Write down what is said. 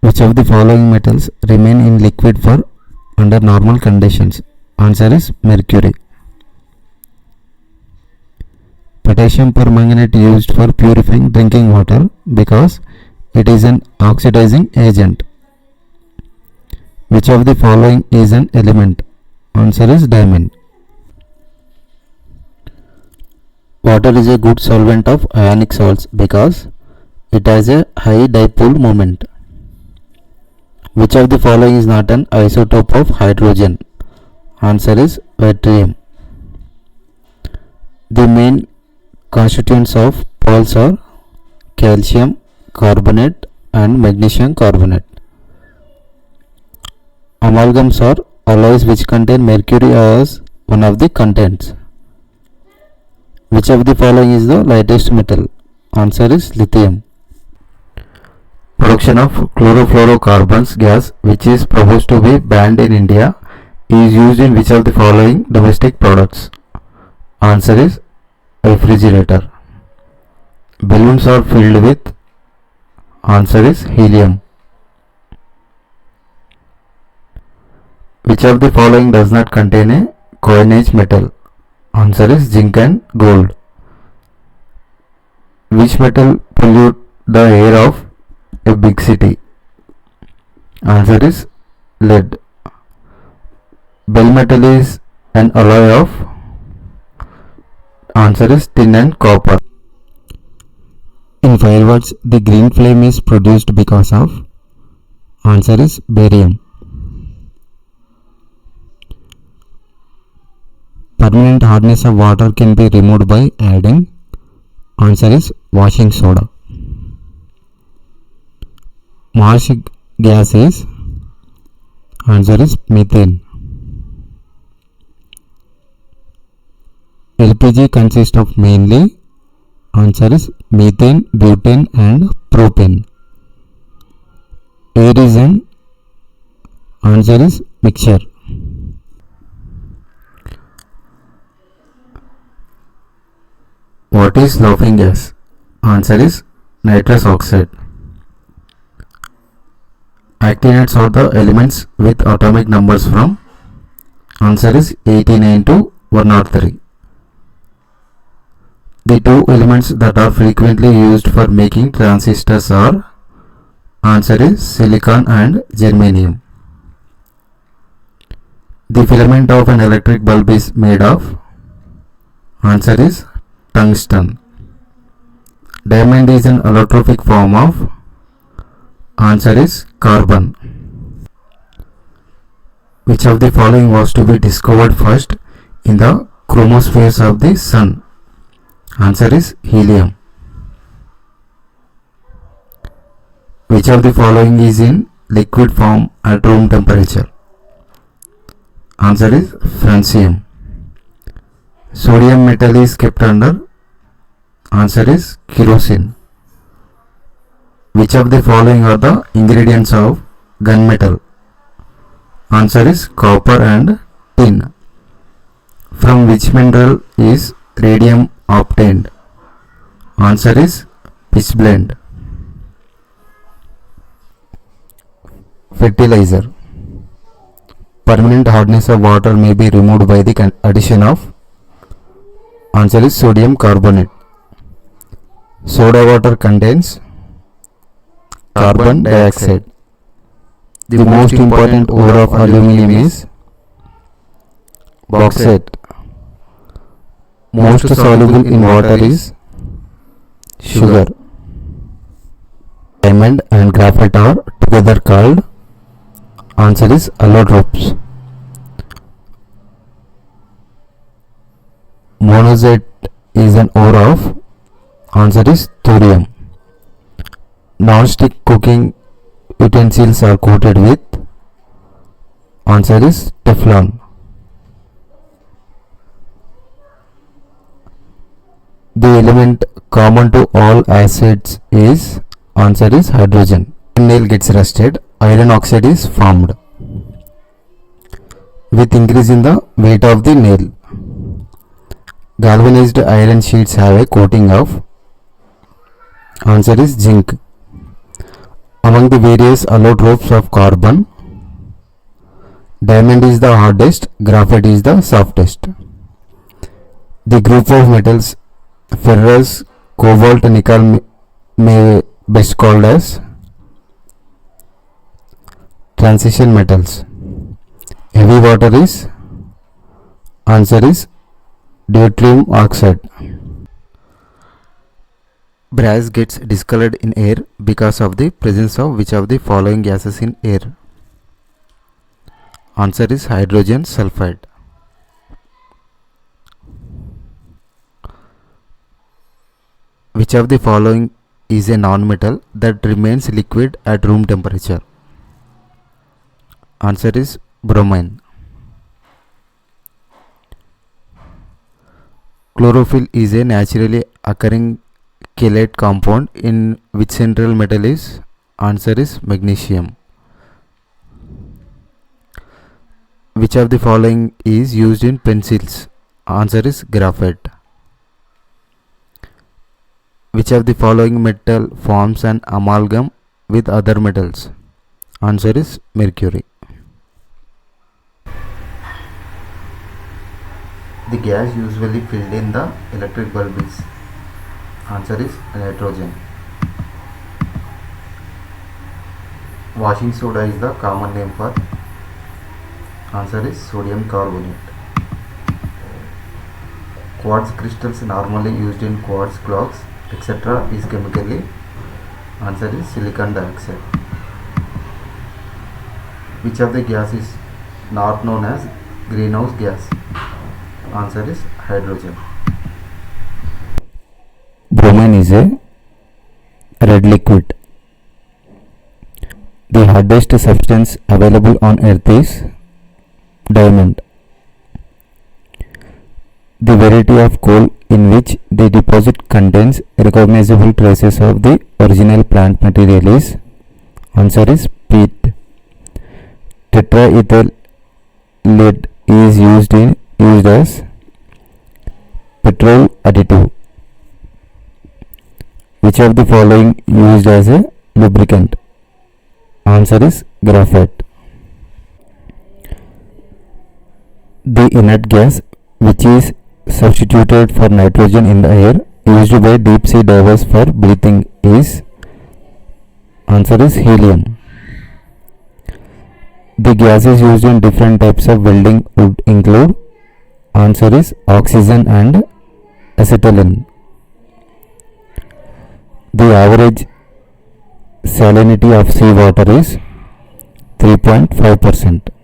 Which of the following metals remain in liquid for under normal conditions? Answer is mercury. Potassium permanganate used for purifying drinking water because it is an oxidizing agent. Which of the following is an element? Answer is diamond. Water is a good solvent of ionic salts because it has a high dipole moment. Which of the following is not an isotope of hydrogen? Answer is yttrium. The main constituents of salts are calcium carbonate and magnesium carbonate. Amalgams are alloys which contain mercury as one of the contents. Which of the following is the lightest metal? Answer is lithium. Production of chlorofluorocarbons gas, which is proposed to be banned in India, is used in which of the following domestic products? Answer is refrigerator. Balloons are filled with. Answer is helium. Which of the following does not contain a coinage metal? Answer is zinc and gold. Which metal pollute the air of a big city? Answer is lead. Bell metal is an alloy of. Answer is tin and copper. In fireworks, the green flame is produced because of. Answer is barium. Permanent hardness of water can be removed by adding. Answer is washing soda. Marsh gas is. Answer is methane. LPG consists of mainly. Answer is methane, butane and propane. Air is an. Answer is mixture. What is laughing gas? Answer is nitrous oxide. Actinides are the elements with atomic numbers from. Answer is 89 to 103. The two elements that are frequently used for making transistors are. Answer is silicon and germanium. The filament of an electric bulb is made of. Answer is tungsten. Diamond is an allotropic form of. Answer is carbon. Which of the following was to be discovered first in the chromospheres of the sun? Answer is helium. Which of the following is in liquid form at room temperature? Answer is francium. Sodium metal is kept under. Answer is kerosene. Which of the following are the ingredients of gunmetal? Answer is copper and tin. From which mineral is radium obtained? Answer is pitchblende. Fertilizer. Permanent hardness of water may be removed by the addition of. Answer is sodium carbonate. Soda water contains carbon dioxide. The most important ore of aluminum is bauxite. Most soluble in water is sugar. Diamond and graphite are together called. Answer is allotropes. Monazite is an ore of. Answer is thorium. Non-stick cooking utensils are coated with. Answer is Teflon. The element common to all acids is. Answer is hydrogen. When nail gets rusted, iron oxide is formed. With increase in the weight of the nail, galvanized iron sheets have a coating of. Answer is zinc. Among the various allotropes of carbon, diamond is the hardest, graphite is the softest. The group of metals ferrous, cobalt, nickel may best called as transition metals. Heavy water is answer is deuterium oxide. Brass gets discolored in air because of the presence of which of the following gases in air? Answer is hydrogen sulfide. Which of the following is a non-metal that remains liquid at room temperature? Answer is bromine. Chlorophyll is a naturally occurring chelate compound in which central metal is? Answer is magnesium. Which of the following is used in pencils? Answer is graphite. Which of the following metal forms an amalgam with other metals? Answer is mercury. The gas usually filled in the electric bulb is? Answer is nitrogen. Washing soda is the common name for? Answer is sodium carbonate. Quartz crystals normally used in quartz clocks etc. is chemically? Answer is silicon dioxide. Which of the gas is not known as greenhouse gas? Answer is hydrogen. Bromine is a red liquid. The hardest substance available on earth is diamond. The variety of coal in which the deposit contains recognizable traces of the original plant material is? Answer is peat. Tetraethyl lead is used as petrol additive. Which of the following used as a lubricant? Answer is graphite. The inert gas which is substituted for nitrogen in the air used by deep sea divers for breathing is? Answer is helium. The gases used in different types of welding would include? Answer is oxygen and acetylene. The average salinity of sea water is 3.5%.